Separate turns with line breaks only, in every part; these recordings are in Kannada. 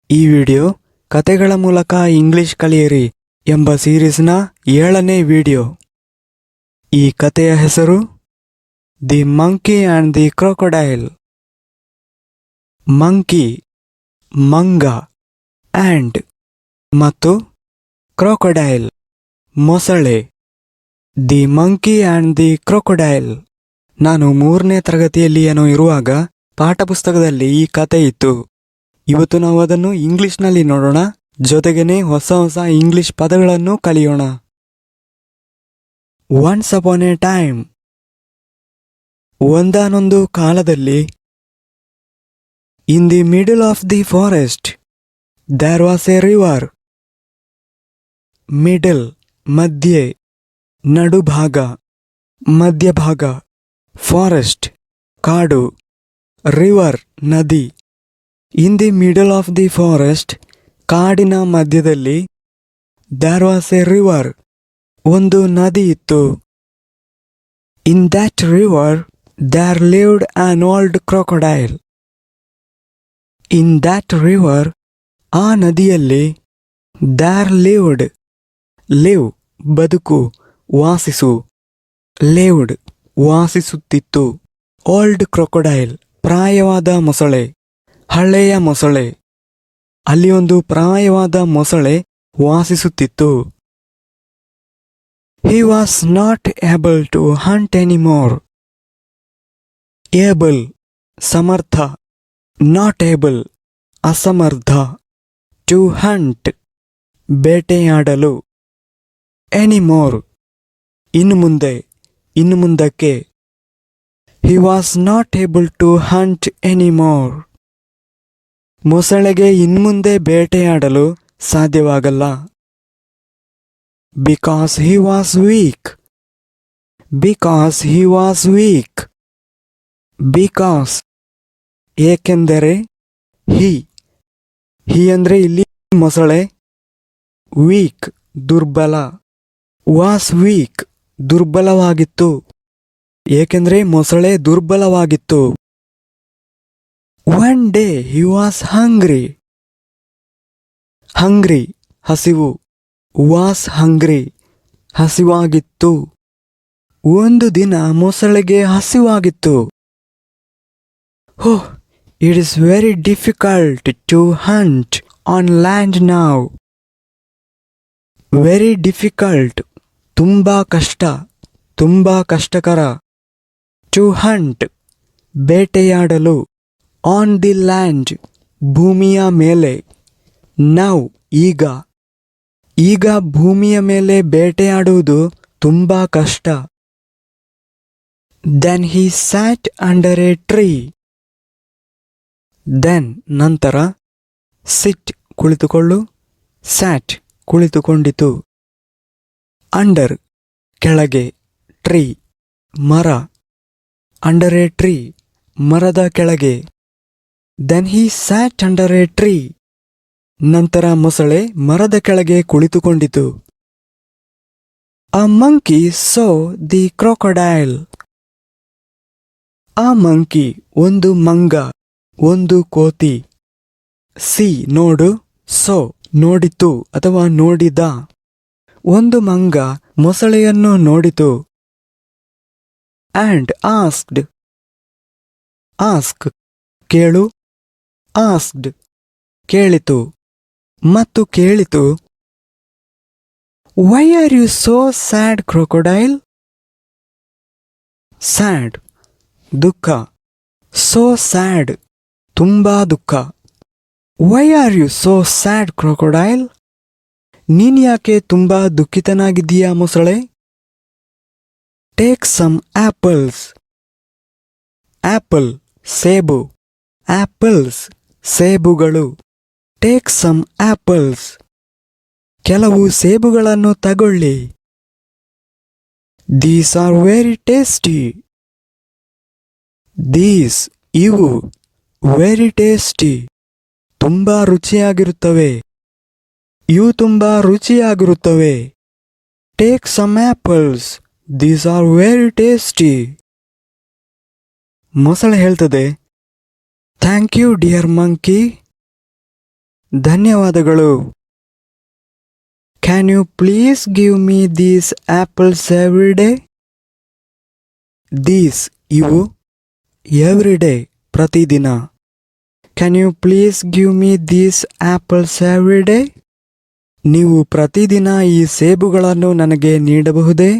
ಈ ವಿಡಿಯೋ ಕತೆಗಳ ಮೂಲಕ ಇಂಗ್ಲಿಷ್ ಕಲಿಯಿರಿ ಎಂಬ ಸೀರೀಸ್ನ 7ನೇ ವಿಡಿಯೋ. ಈ ಕತೆಯ ಹೆಸರು the monkey and the crocodile. Monkey ಮಂಗ, ಆ್ಯಂಡ್ ಮತ್ತು ಕ್ರೊಕೊಡೈಲ್ ಮೊಸಳೆ. The monkey and the crocodile. ನಾನು 3ನೇ ತರಗತಿಯಲ್ಲಿ ಏನೋ ಇರುವಾಗ ಪಾಠಪುಸ್ತಕದಲ್ಲಿ ಈ ಕತೆ ಇತ್ತು. ಇವತ್ತು ನಾವು ಅದನ್ನು ಇಂಗ್ಲಿಷ್ನಲ್ಲಿ ನೋಡೋಣ, ಜೊತೆಗೇನೆ ಹೊಸ ಹೊಸ ಇಂಗ್ಲಿಷ್ ಪದಗಳನ್ನು ಕಲಿಯೋಣ. ಒನ್ಸ್ ಅಪಾನ್ ಎ ಟೈಮ್, ಒಂದಾನೊಂದು ಕಾಲದಲ್ಲಿ, in the middle of the forest there was a river. Middle ಮಧ್ಯೆ, ನಡುಭಾಗ, ಮಧ್ಯಭಾಗ. ಫಾರೆಸ್ಟ್ ಕಾಡು, ರಿವರ್ ನದಿ. In the middle of the forest, ಕಾಡಿನ ಮಧ್ಯದಲ್ಲಿ, ದೇರ್ ವಾಸ್ ಎ ರಿವರ್, ಒಂದು ನದಿ ಇತ್ತು. In that river there lived an old crocodile. In that river, ಆ ನದಿಯಲ್ಲಿ, ದೇರ್ ಲಿವ್ಡ್, ಲಿವ್ ಬದುಕು, ವಾಸಿಸು, ಲಿವ್ಡ್ ವಾಸಿಸುತ್ತಿತ್ತು. ಓಲ್ಡ್ ಕ್ರೊಕೊಡೈಲ್ ಪ್ರಾಯವಾದ ಮೊಸಳೆ, ಹಳೆಯ ಮೊಸಳೆ. ಅಲ್ಲಿ ಒಂದು ಪ್ರಾಯವಾದ ಮೊಸಳೆ ವಾಸಿಸುತ್ತಿತ್ತು. He was not able to hunt anymore. Able ಸಮರ್ಥ, ನಾಟ್ ಏಬಲ್ ಅಸಮರ್ಥ. ಟು ಹಂಟ್ ಬೇಟೆಯಾಡಲು. ಎನಿಮೋರ್ ಇನ್ನು ಮುಂದೆ, ಇನ್ನು ಮುಂದಕ್ಕೆ. He was not able to hunt anymore. ಮೊಸಳೆಗೆ ಇನ್ಮುಂದೆ ಬೇಟೆಯಾಡಲು ಸಾಧ್ಯವಾಗಲ್ಲ. Because he was weak. Because he was weak. Because ಏಕೆಂದರೆ, ಹಿ ಅಂದ್ರೆ ಇಲ್ಲಿ ಮೊಸಳೆ, ವೀಕ್ ದುರ್ಬಲ, ವಾಸ್ ವೀಕ್ ದುರ್ಬಲವಾಗಿತ್ತು, ಏಕೆಂದರೆ ಮೊಸಳೆ ದುರ್ಬಲವಾಗಿತ್ತು. One day he was hungry. Hungry ಹಸಿವು, ವಾಸ್ ಹಂಗ್ರಿ ಹಸಿವಾಗಿತ್ತು. ಒಂದು ದಿನ ಮೊಸಳೆಗೆ ಹಸಿವಾಗಿತ್ತು. Oh, it is very difficult to hunt on land now. Very difficult ತುಂಬಾ ಕಷ್ಟ, ತುಂಬಾ ಕಷ್ಟಕರ. ಟು ಹಂಟ್ ಬೇಟೆಯಾಡಲು. ಆನ್ ದಿ ಲ್ಯಾಂಡ್ ಭೂಮಿಯ ಮೇಲೆ. ನೌ ಈಗ. ಈಗ ಭೂಮಿಯ ಮೇಲೆ ಬೇಟೆಯಾಡುವುದು ತುಂಬಾ ಕಷ್ಟ. Then he sat under a tree. Then ನಂತರ, ಸಿಟ್ ಕುಳಿತುಕೊಳ್ಳು, ಸ್ಯಾಟ್ ಕುಳಿತುಕೊಂಡಿತು. ಅಂಡರ್ ಕೆಳಗೆ, ಟ್ರೀ ಮರ. ಅಂಡರ್ ಎ ಟ್ರೀ ಮರದ ಕೆಳಗೆ. Then he sat under a tree. ನಂತರ ಮೊಸಳೆ ಮರದ ಕೆಳಗೆ ಕುಳಿತುಕೊಂಡಿತು. A monkey saw the crocodile. ಆ ಮಂಕಿ ಒಂದು ಮಂಗ, ಒಂದು ಕೋತಿ. ಸಿ ನೋಡು, ಸೋ ನೋಡಿತು ಅಥವಾ ನೋಡಿದ. ಒಂದು ಮಂಗ ಮೊಸಳೆಯನ್ನು ನೋಡಿತು. ಆ್ಯಂಡ್ ಆಸ್ಕ್ಡ್, ಆಸ್ಕ್ ಕೇಳು, ಆಸ್ಕ್ಡ್ ಕೇಳಿತು, ಮತ್ತು ಕೇಳಿತು. Why are you so sad crocodile. Sad ದುಃಖ, ಸೋ ಸ್ಯಾಡ್ ತುಂಬಾ ದುಃಖ. Why are you so sad crocodile. ನೀನ್ ಯಾಕೆ ತುಂಬಾ ದುಃಖಿತನಾಗಿದ್ದೀಯಾ ಮೊಸಳೆ. Take some apples. ಆಪಲ್ ಸೇಬು, ಆಪಲ್ಸ್ ಸೇಬುಗಳು. ಟೇಕ್ ಸಮ್ ಆಪಲ್ಸ್ ಕೆಲವು ಸೇಬುಗಳನ್ನು ತಗೊಳ್ಳಿ. These are very tasty. These ಇವು, ವೆರಿ ಟೇಸ್ಟಿ ತುಂಬಾ ರುಚಿಯಾಗಿರುತ್ತವೆ. ಇವು ತುಂಬಾ ರುಚಿಯಾಗಿರುತ್ತವೆ. Take some apples, these are very tasty. ಮೊಸಳೆ ಹೇಳ್ತದೆ, ಥ್ಯಾಂಕ್ ಯು ಡಿಯರ್ ಮಂಕಿ. ಧನ್ಯವಾದಗಳು. Can you please give me these apples every day? These ಇವು, ಎವ್ರಿ ಡೇ ಪ್ರತಿದಿನ. Can you please give me these apples every day? ನೀವು ಪ್ರತಿದಿನ ಈ ಸೇಬುಗಳನ್ನು ನನಗೆ ನೀಡಬಹುದೇ?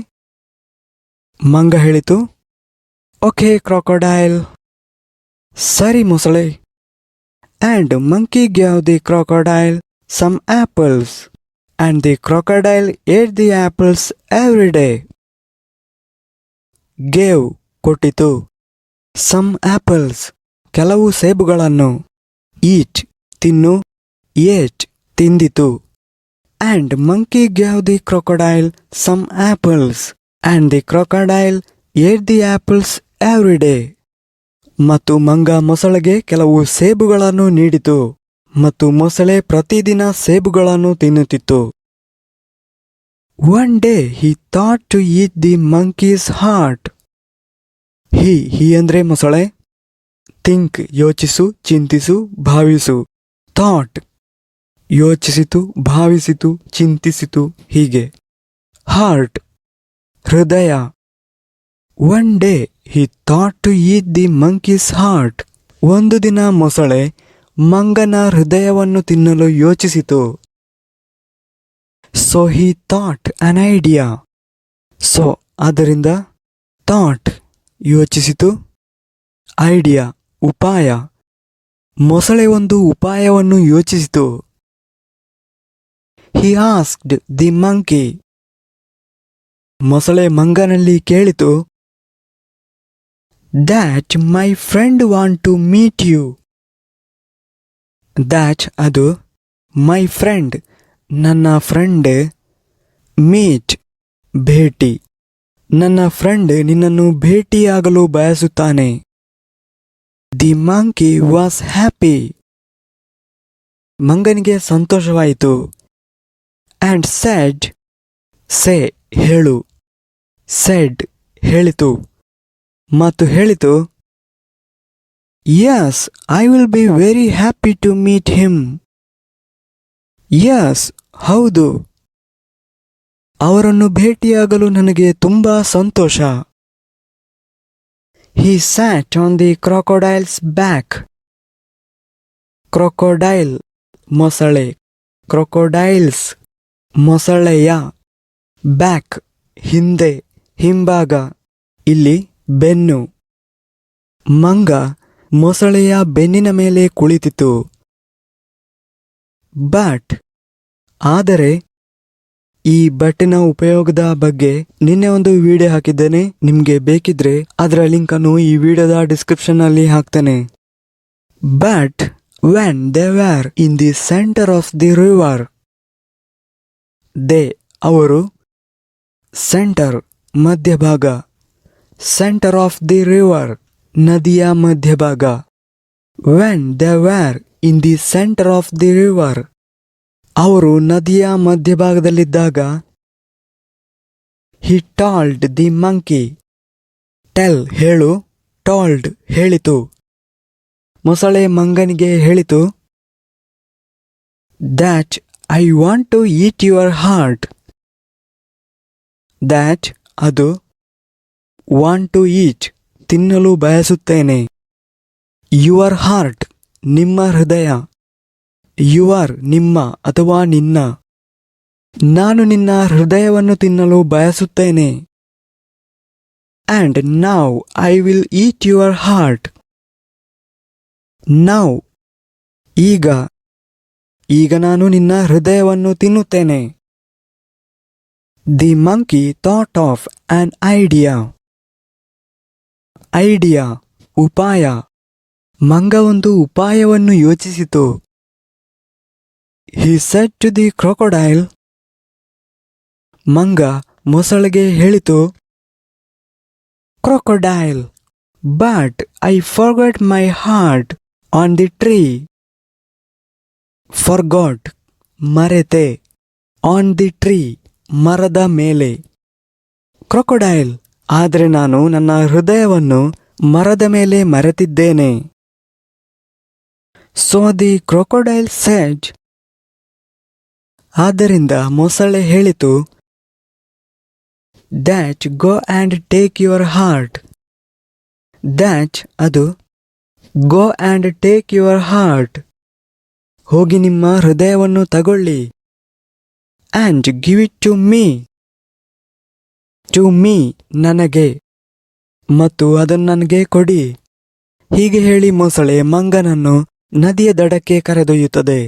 ಮಂಗ ಹೇಳಿತು, ಓಕೆ ಕ್ರಾಕೊಡೈಲ್. ಸರಿ ಮೊಸಳೆ. And monkey gave the crocodile some apples, and the crocodile ate the apples every day. Gave ಕೊಟ್ಟಿತು, some apples ಕೆಲವು ಸೇಬುಗಳನ್ನು, eat ತಿನ್ನು, ate ತಿಂದಿತು. And monkey gave the crocodile some apples, and the crocodile ate the apples every day. ಮತ್ತು ಮಂಗ ಮೊಸಳೆಗೆ ಕೆಲವು ಸೇಬುಗಳನ್ನು ನೀಡಿತು ಮತ್ತು ಮೊಸಳೆ ಪ್ರತಿದಿನ ಸೇಬುಗಳನ್ನು ತಿನ್ನುತ್ತಿತ್ತು. One day he thought to eat the monkey's heart. ಹಿ ಅಂದ್ರೆ ಮೊಸಳೆ. ಥಿಂಕ್ ಯೋಚಿಸು, ಚಿಂತಿಸು, ಭಾವಿಸು. ಥಾಟ್ ಯೋಚಿಸಿತು, ಭಾವಿಸಿತು, ಚಿಂತಿಸಿತು, ಹೀಗೆ. ಹಾರ್ಟ್ ಹೃದಯ. One day he thought to eat the monkey's heart. ಒಂದು ದಿನ ಮೊಸಳೆ ಮಂಗನ ಹೃದಯವನ್ನು ತಿನ್ನಲು ಯೋಚಿಸಿತು. So he thought an idea. So ಅದರಿಂದ ಥಾಟ್ ಯೋಚಿಸಿತು, ಐಡಿಯಾ ಉಪಾಯ. ಮೊಸಳೆ ಒಂದು ಉಪಾಯವನ್ನು ಯೋಚಿಸಿತು. He asked the monkey. ಮೊಸಳೆ ಮಂಗನಲ್ಲಿ ಕೇಳಿತು, that my friend want to meet you. that ಅದು, my friend ನನ್ನ ಫ್ರೆಂಡ್, meet ಭೇಟಿ, ನನ್ನ ಫ್ರೆಂಡ್ ನಿನ್ನನ್ನು ಭೇಟಿಯಾಗಲು ಬಯಸುತ್ತಾನೆ. The monkey was happy. ಮಂಗನಿಗೆ ಸಂತೋಷವಾಯಿತು. and said say ಹೇಳು, said ಹೇಳಿತು ಮತ್ತು ಹೇಳಿತು, yes I will be very happy to meet him. yes ಹೌದು, ಅವರನ್ನು ಭೇಟಿಯಾಗಲು ನನಗೆ ತುಂಬಾ ಸಂತೋಷ. He sat on the crocodile's back. crocodile ಮೊಸಳೆ, crocodiles ಮೊಸಳೆಯ, ಬ್ಯಾಕ್ ಹಿಂದೆ, ಹಿಂಭಾಗ, ಇಲ್ಲಿ ಬೆನ್ನು. ಮಂಗ ಮೊಸಳೆಯ ಬೆನ್ನಿನ ಮೇಲೆ ಕುಳಿತಿತು. ಬಟ್ ಆದರೆ, ಈ ಬಟ್ಟಿನ ಉಪಯೋಗದ ಬಗ್ಗೆ ನಿನ್ನೆ ಒಂದು ವಿಡಿಯೋ ಹಾಕಿದ್ದೇನೆ. ನಿಮ್ಗೆ ಬೇಕಿದ್ರೆ ಅದರ ಲಿಂಕ್ ಅನ್ನು ಈ ವಿಡಿಯೋದ ಡಿಸ್ಕ್ರಿಪ್ಷನ್ ನಲ್ಲಿ ಹಾಕ್ತೇನೆ. But when they were in the center of the river. they ಅವರು, ಸೆಂಟರ್ ಮಧ್ಯಭಾಗ, ಸೆಂಟರ್ ಆಫ್ ದಿ ರಿವರ್ ನದಿಯ ಮಧ್ಯಭಾಗ. when they were in the center of the river. ಅವರು ನದಿಯ ಮಧ್ಯಭಾಗದಲ್ಲಿದ್ದಾಗ, he told the monkey. tell ಹೇಳು, told ಹೇಳಿತು. ಮೊಸಳೆ ಮಂಗನಿಗೆ ಹೇಳಿತು, that I want to eat your heart. that ಅದು, want to eat ತಿನ್ನಲು ಬಯಸುತ್ತೇನೆ. your heart ನಿಮ್ಮ ಹೃದಯ, your ನಿಮ್ಮ ಅಥವಾ ನಿನ್ನ. ನಾನು ನಿನ್ನ ಹೃದಯವನ್ನು ತಿನ್ನಲು ಬಯಸುತ್ತೇನೆ. and now I will eat your heart. now ಈಗ ನಾನು ನಿನ್ನ ಹೃದಯವನ್ನು ತಿನ್ನುತ್ತೇನೆ. The monkey thought of an idea. Idea ಉಪಾಯ. ಮಂಗ ಒಂದು ಉಪಾಯವನ್ನು ಯೋಚಿಸಿತು. He said to the crocodile. ಮಂಗ ಮೊಸಳೆಗೆ ಹೇಳಿತು, crocodile, but I forgot my heart on the tree. forgot ಮರೆತೆ, on the tree ಮರದ ಮೇಲೆ. crocodile ಆದರೆ ನಾನು ನನ್ನ ಹೃದಯವನ್ನು ಮರದ ಮೇಲೆ ಮರೆತಿದ್ದೇನೆ. So the crocodile said, ಆದ್ದರಿಂದ ಮೊಸಳೆ ಹೇಳಿತು, that go and take your heart. that ಅದು go and take your heart. ಹೋಗಿ ನಿಮ್ಮ ಹೃದಯವನ್ನು ತಗೊಳ್ಳಿ. and give it to me. to me ನನಗೆ, ಮತ್ತು ಅದನ್ನು ನನಗೆ ಕೊಡಿ. ಹೀಗೆ ಹೇಳಿ ಮೊಸಳೆ ಮಂಗನನ್ನು ನದಿಯ ದಡಕ್ಕೆ ಕರೆದೊಯ್ಯುತ್ತದೆ.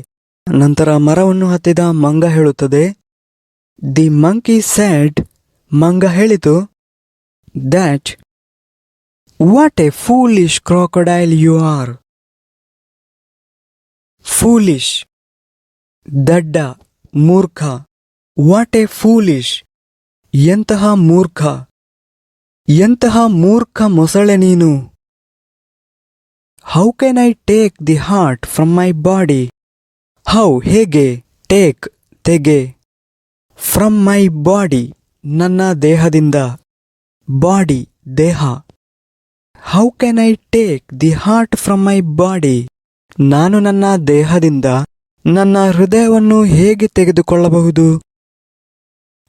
ನಂತರ ಮರವನ್ನು ಹತ್ತಿದ ಮಂಗ ಹೇಳುತ್ತದೆ, ದಿ ಮಂಕಿ ಸ್ಯಾಡ್, ಮಂಗ ಹೇಳಿತು, that what a foolish crocodile you are. Foolish ದಡ್ಡ, ಮೂರ್ಖ. ವಾಟ್ ಎ ಫೂಲಿಶ್, ಎಂತಹ ಮೂರ್ಖ, ಎಂತಹ ಮೂರ್ಖ ಮೊಸಳೆ ನೀನು. How can I take the heart from my body. How ಹೇಗೆ, ಟೇಕ್ ತೆಗೆ, ಫ್ರಮ್ ಮೈ ಬಾಡಿ ನನ್ನ ದೇಹದಿಂದ, ಬಾಡಿ ದೇಹ. How can I take the heart from my body, ನಾನು ನನ್ನ ದೇಹದಿಂದ ನನ್ನ ಹೃದಯವನ್ನು ಹೇಗೆ ತೆಗೆದುಕೊಳ್ಳಬಹುದು.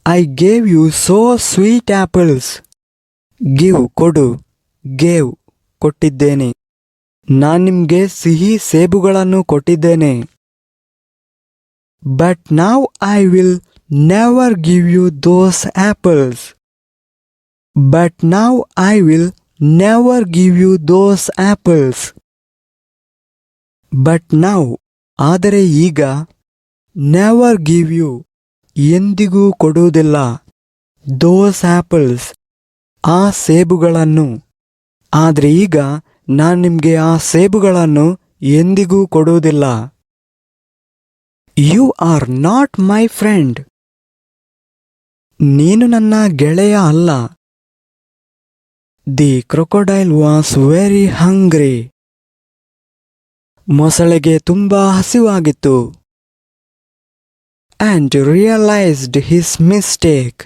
I gave you so sweet apples. Give ಕೊಡು, ಗೇವ್ ಕೊಟ್ಟಿದ್ದೇನೆ, ನಾನು ನಿಮಗೆ ಸಿಹಿ ಸೇಬುಗಳನ್ನು ಕೊಟ್ಟಿದ್ದೇನೆ. But now I will never give you those apples. But now I will never give you those apples. But now ಆದರೆ ಈಗ, ನೆವರ್ ಗಿವ್ ಯು ಎಂದಿಗೂ ಕೊಡುವುದಿಲ್ಲ, ದೋಸ್ ಆಪಲ್ಸ್ ಆ ಸೇಬುಗಳನ್ನು. ಆದರೆ ಈಗ ನಾನು ನಿಮಗೆ ಆ ಸೇಬುಗಳನ್ನು ಎಂದಿಗೂ ಕೊಡುವುದಿಲ್ಲ. You are not my friend, ನೀನು ನನ್ನ ಗೆಳೆಯ ಅಲ್ಲ. The crocodile was very hungry, ಮೊಸಳೆಗೆ ತುಂಬಾ ಹಸಿವಾಗಿತ್ತು. And realised his mistake.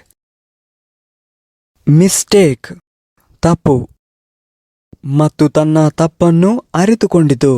Mistake ತಪ್ಪು, ಮತ್ತು ತನ್ನ ತಪ್ಪನ್ನು ಅರಿತುಕೊಂಡಿತು.